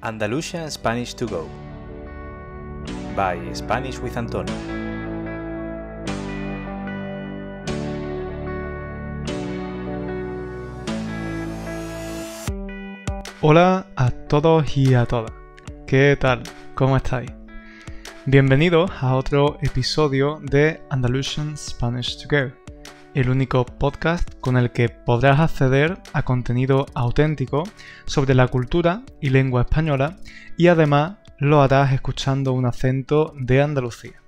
Andalusian Spanish to Go by Spanish with Antonio. Hola a todos y a todas. ¿Qué tal? ¿Cómo estáis? Bienvenidos a otro episodio de Andalusian Spanish to Go, el único podcast con el que podrás acceder a contenido auténtico sobre la cultura y lengua española y además lo harás escuchando un acento de Andalucía.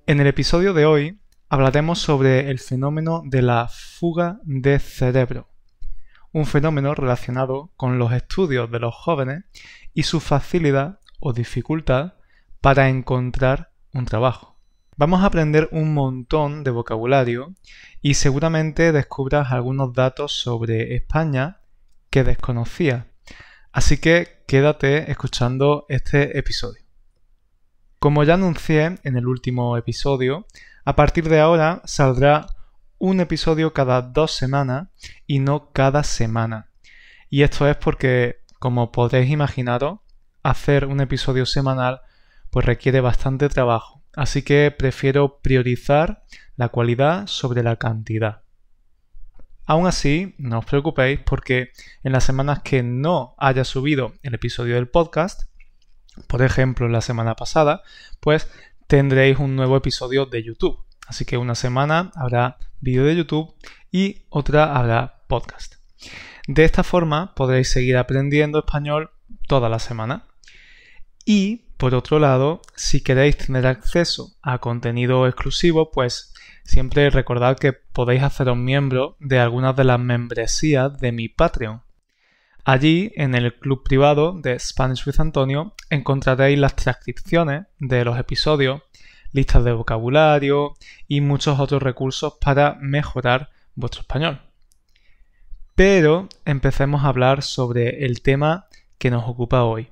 En el episodio de hoy hablaremos sobre el fenómeno de la fuga de cerebro, un fenómeno relacionado con los estudios de los jóvenes y su facilidad o dificultad para encontrar un trabajo. Vamos a aprender un montón de vocabulario y seguramente descubras algunos datos sobre España que desconocías. Así que quédate escuchando este episodio. Como ya anuncié en el último episodio, a partir de ahora saldrá un episodio cada 2 semanas y no cada semana. Y esto es porque, como podréis imaginaros, hacer un episodio semanal pues requiere bastante trabajo. Así que prefiero priorizar la cualidad sobre la cantidad. Aún así, no os preocupéis porque en las semanas que no haya subido el episodio del podcast, por ejemplo la semana pasada, pues tendréis un nuevo episodio de YouTube. Así que una semana habrá vídeo de YouTube y otra habrá podcast. De esta forma podréis seguir aprendiendo español toda la semana. Y por otro lado, si queréis tener acceso a contenido exclusivo, pues siempre recordad que podéis haceros miembro de algunas de las membresías de mi Patreon. Allí, en el club privado de Spanish with Antonio, encontraréis las transcripciones de los episodios, listas de vocabulario y muchos otros recursos para mejorar vuestro español. Pero empecemos a hablar sobre el tema que nos ocupa hoy.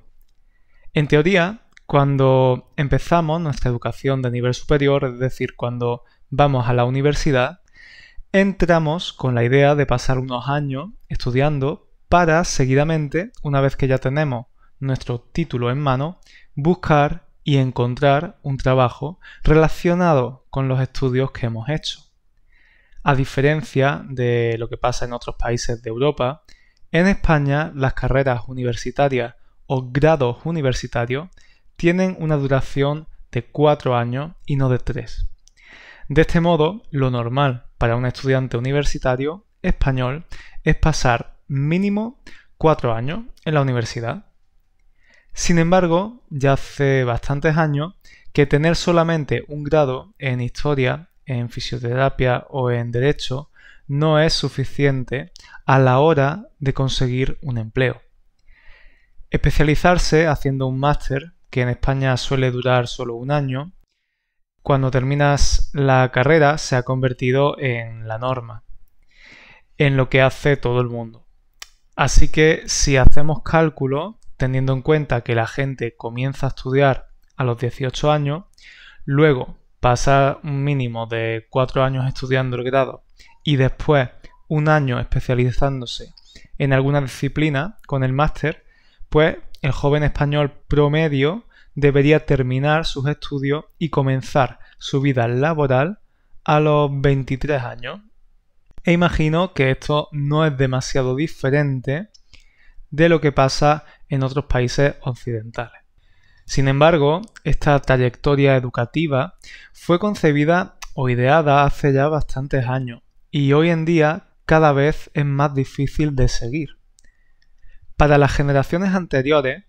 En teoría, cuando empezamos nuestra educación de nivel superior, es decir, cuando vamos a la universidad, entramos con la idea de pasar unos años estudiando para seguidamente, una vez que ya tenemos nuestro título en mano, buscar y encontrar un trabajo relacionado con los estudios que hemos hecho. A diferencia de lo que pasa en otros países de Europa, en España las carreras universitarias o grados universitarios tienen una duración de 4 años y no de 3. De este modo, lo normal para un estudiante universitario español es pasar mínimo 4 años en la universidad. Sin embargo, ya hace bastantes años que tener solamente un grado en historia, en fisioterapia o en derecho no es suficiente a la hora de conseguir un empleo. Especializarse haciendo un máster, que en España suele durar solo un año, cuando terminas la carrera se ha convertido en la norma, en lo que hace todo el mundo. Así que si hacemos cálculo, teniendo en cuenta que la gente comienza a estudiar a los 18 años, luego pasa un mínimo de 4 años estudiando el grado y después un año especializándose en alguna disciplina con el máster, pues el joven español promedio debería terminar sus estudios y comenzar su vida laboral a los 23 años. E imagino que esto no es demasiado diferente de lo que pasa en otros países occidentales. Sin embargo, esta trayectoria educativa fue concebida o ideada hace ya bastantes años y hoy en día cada vez es más difícil de seguir. Para las generaciones anteriores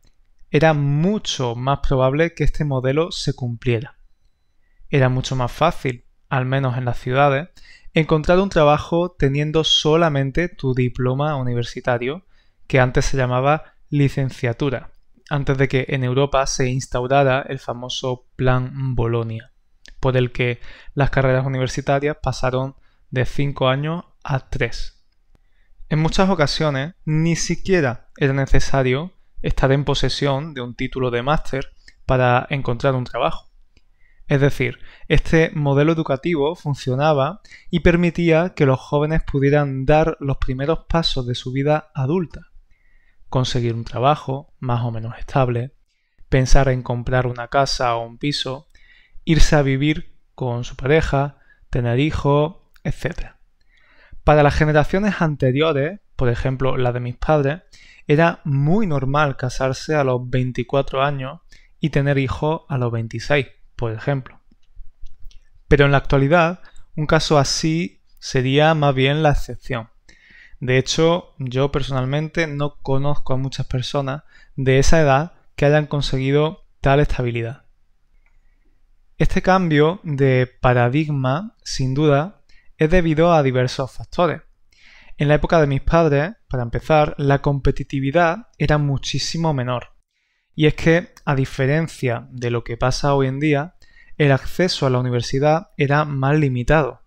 era mucho más probable que este modelo se cumpliera. Era mucho más fácil, al menos en las ciudades, encontrar un trabajo teniendo solamente tu diploma universitario, que antes se llamaba licenciatura, antes de que en Europa se instaurara el famoso Plan Bolonia, por el que las carreras universitarias pasaron de 5 años a 3. En muchas ocasiones ni siquiera era necesario estar en posesión de un título de máster para encontrar un trabajo. Es decir, este modelo educativo funcionaba y permitía que los jóvenes pudieran dar los primeros pasos de su vida adulta. conseguir un trabajo más o menos estable, pensar en comprar una casa o un piso, irse a vivir con su pareja, tener hijos, etc. Para las generaciones anteriores, por ejemplo la de mis padres, era muy normal casarse a los 24 años y tener hijos a los 26, por ejemplo. Pero en la actualidad, un caso así sería más bien la excepción. De hecho, yo personalmente no conozco a muchas personas de esa edad que hayan conseguido tal estabilidad. Este cambio de paradigma, sin duda, es debido a diversos factores. En la época de mis padres, para empezar, la competitividad era muchísimo menor. Y es que, a diferencia de lo que pasa hoy en día, el acceso a la universidad era más limitado.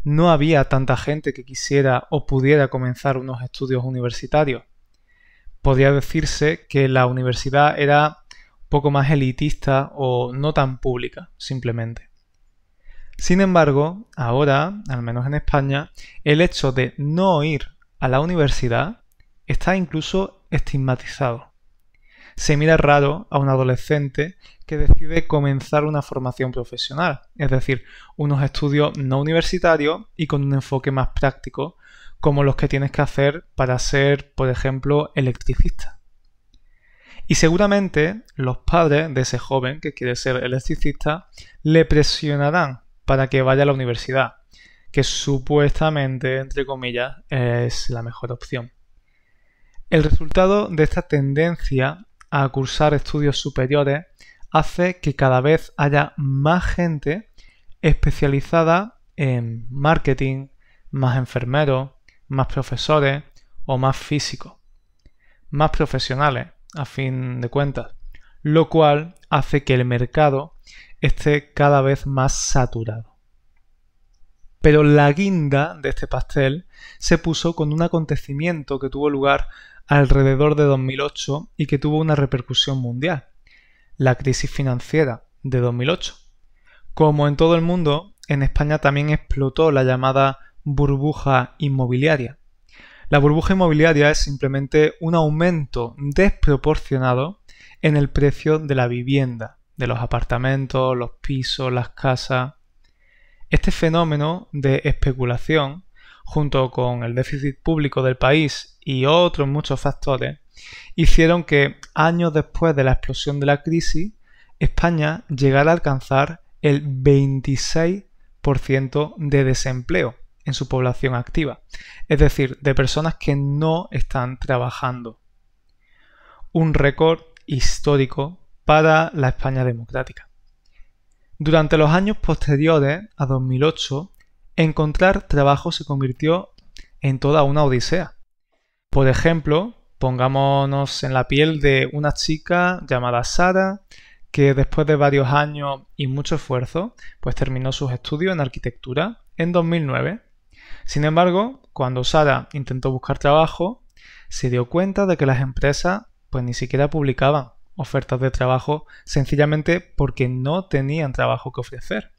No había tanta gente que quisiera o pudiera comenzar unos estudios universitarios. Podría decirse que la universidad era un poco más elitista o no tan pública, simplemente. Sin embargo, ahora, al menos en España, el hecho de no ir a la universidad está incluso estigmatizado. Se mira raro a un adolescente que decide comenzar una formación profesional, es decir, unos estudios no universitarios y con un enfoque más práctico, como los que tienes que hacer para ser, por ejemplo, electricista. Y seguramente los padres de ese joven que quiere ser electricista le presionarán para que vaya a la universidad, que supuestamente, entre comillas, es la mejor opción. El resultado de esta tendencia a cursar estudios superiores hace que cada vez haya más gente especializada en marketing, más enfermeros, más profesores o más físicos, más profesionales, a fin de cuentas, lo cual hace que el mercado esté cada vez más saturado. Pero la guinda de este pastel se puso con un acontecimiento que tuvo lugar alrededor de 2008 y que tuvo una repercusión mundial: la crisis financiera de 2008. Como en todo el mundo, en España también explotó la llamada burbuja inmobiliaria. La burbuja inmobiliaria es simplemente un aumento desproporcionado en el precio de la vivienda, de los apartamentos, los pisos, las casas. Este fenómeno de especulación, junto con el déficit público del país y otros muchos factores, hicieron que años después de la explosión de la crisis, España llegara a alcanzar el 26% de desempleo en su población activa, es decir, de personas que no están trabajando. Un récord histórico para la España democrática. Durante los años posteriores a 2008, encontrar trabajo se convirtió en toda una odisea. Por ejemplo, pongámonos en la piel de una chica llamada Sara, que después de varios años y mucho esfuerzo, pues terminó sus estudios en arquitectura en 2009. Sin embargo, cuando Sara intentó buscar trabajo, se dio cuenta de que las empresas pues ni siquiera publicaban ofertas de trabajo sencillamente porque no tenían trabajo que ofrecer.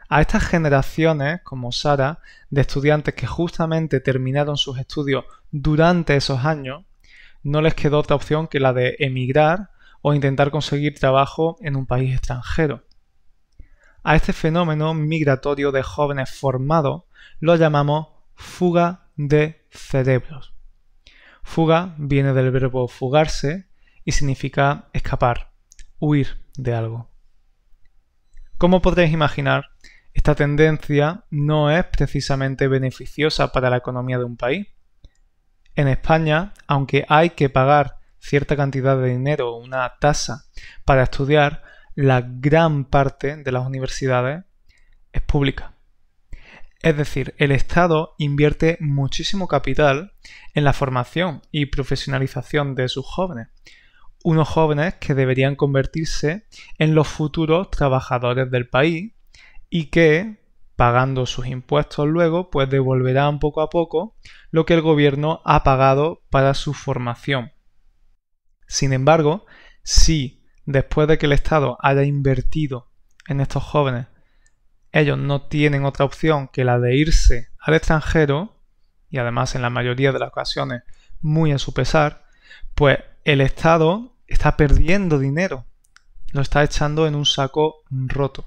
A estas generaciones, como Sara, de estudiantes que justamente terminaron sus estudios durante esos años, no les quedó otra opción que la de emigrar o intentar conseguir trabajo en un país extranjero. A este fenómeno migratorio de jóvenes formados lo llamamos fuga de cerebros. Fuga viene del verbo fugarse y significa escapar, huir de algo. Como podréis imaginar, esta tendencia no es precisamente beneficiosa para la economía de un país. En España, aunque hay que pagar cierta cantidad de dinero o una tasa para estudiar, la gran parte de las universidades es pública. Es decir, el Estado invierte muchísimo capital en la formación y profesionalización de sus jóvenes. Unos jóvenes que deberían convertirse en los futuros trabajadores del país y que, pagando sus impuestos luego, pues devolverán poco a poco lo que el gobierno ha pagado para su formación. Sin embargo, si después de que el Estado haya invertido en estos jóvenes, ellos no tienen otra opción que la de irse al extranjero, y además en la mayoría de las ocasiones muy a su pesar, pues el Estado está perdiendo dinero, lo está echando en un saco roto.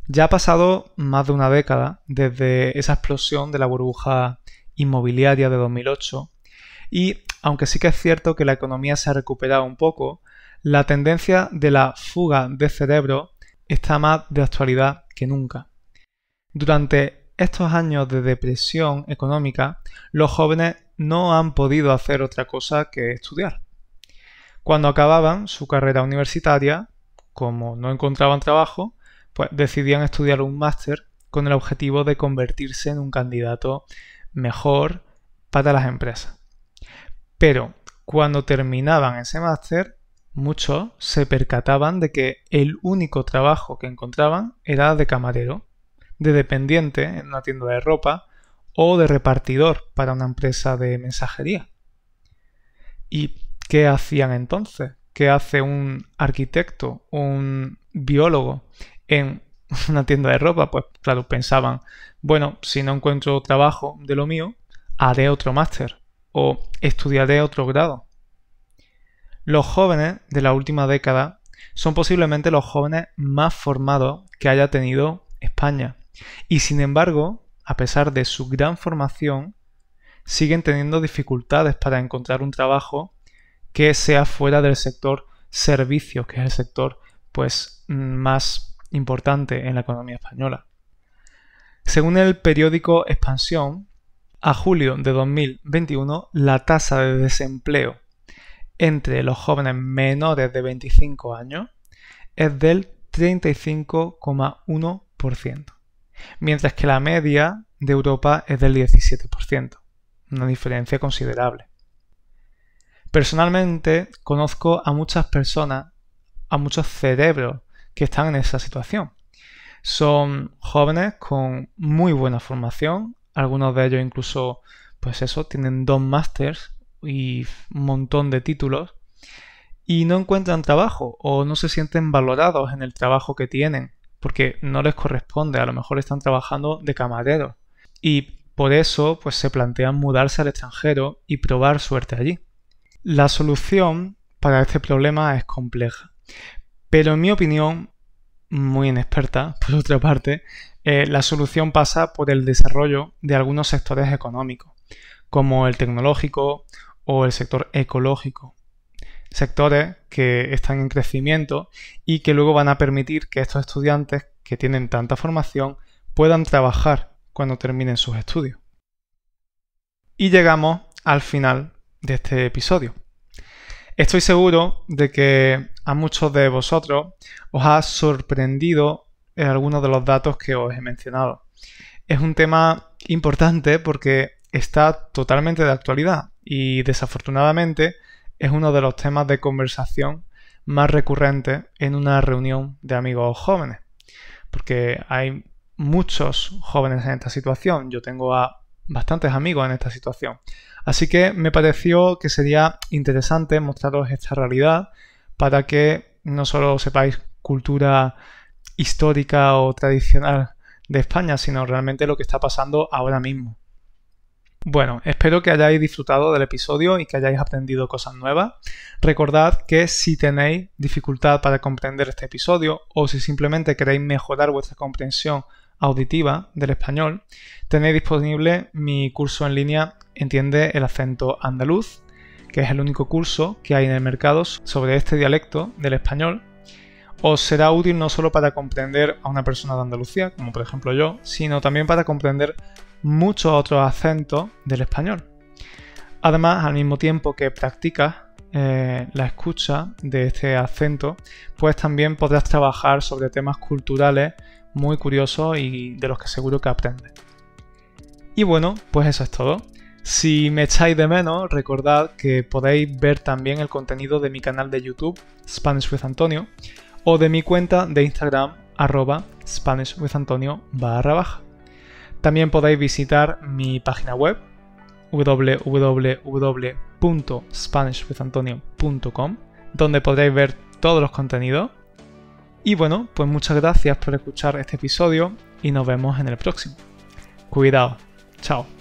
Ya ha pasado más de una década desde esa explosión de la burbuja inmobiliaria de 2008 y, aunque sí que es cierto que la economía se ha recuperado un poco, la tendencia de la fuga de cerebro está más de actualidad que nunca. Durante estos años de depresión económica, los jóvenes no han podido hacer otra cosa que estudiar. Cuando acababan su carrera universitaria, como no encontraban trabajo, pues decidían estudiar un máster con el objetivo de convertirse en un candidato mejor para las empresas. Pero cuando terminaban ese máster, muchos se percataban de que el único trabajo que encontraban era de camarero, de dependiente en una tienda de ropa o de repartidor para una empresa de mensajería. ¿Y qué hacían entonces? ¿Qué hace un arquitecto, un biólogo en una tienda de ropa? Pues claro, pensaban, bueno, si no encuentro trabajo de lo mío, haré otro máster o estudiaré otro grado. Los jóvenes de la última década son posiblemente los jóvenes más formados que haya tenido España. Y sin embargo, a pesar de su gran formación, siguen teniendo dificultades para encontrar un trabajo que sea fuera del sector servicios, que es el sector pues más importante en la economía española. Según el periódico Expansión, a julio de 2021 la tasa de desempleo entre los jóvenes menores de 25 años es del 35,1%, mientras que la media de Europa es del 17%, una diferencia considerable. Personalmente conozco a muchas personas, a muchos cerebros que están en esa situación. Son jóvenes con muy buena formación, algunos de ellos incluso, pues eso, tienen 2 másters y un montón de títulos y no encuentran trabajo o no se sienten valorados en el trabajo que tienen porque no les corresponde, a lo mejor están trabajando de camareros y por eso pues se plantean mudarse al extranjero y probar suerte allí. La solución para este problema es compleja, pero en mi opinión, muy inexperta por otra parte, la solución pasa por el desarrollo de algunos sectores económicos, como el tecnológico o el sector ecológico. Sectores que están en crecimiento y que luego van a permitir que estos estudiantes que tienen tanta formación puedan trabajar cuando terminen sus estudios. Y llegamos al final de este episodio. Estoy seguro de que a muchos de vosotros os ha sorprendido algunos de los datos que os he mencionado. Es un tema importante porque está totalmente de actualidad y desafortunadamente es uno de los temas de conversación más recurrentes en una reunión de amigos jóvenes, porque hay muchos jóvenes en esta situación. Yo tengo a bastantes amigos en esta situación. Así que me pareció que sería interesante mostraros esta realidad para que no solo sepáis cultura histórica o tradicional de España, sino realmente lo que está pasando ahora mismo. Bueno, espero que hayáis disfrutado del episodio y que hayáis aprendido cosas nuevas. Recordad que si tenéis dificultad para comprender este episodio o si simplemente queréis mejorar vuestra comprensión auditiva del español, tenéis disponible mi curso en línea Entiende el acento andaluz, que es el único curso que hay en el mercado sobre este dialecto del español. Os será útil no solo para comprender a una persona de Andalucía, como por ejemplo yo, sino también para comprender muchos otros acentos del español. Además, al mismo tiempo que practicas la escucha de este acento, pues también podrás trabajar sobre temas culturales muy curiosos y de los que seguro que aprendes. Y bueno, pues eso es todo. Si me echáis de menos, recordad que podéis ver también el contenido de mi canal de YouTube, Spanish with Antonio, o de mi cuenta de Instagram, @SpanishWithAntonio_. También podéis visitar mi página web, www.spanishwithantonio.com, donde podréis ver todos los contenidos. Y bueno, pues muchas gracias por escuchar este episodio y nos vemos en el próximo. Cuidado. Chao.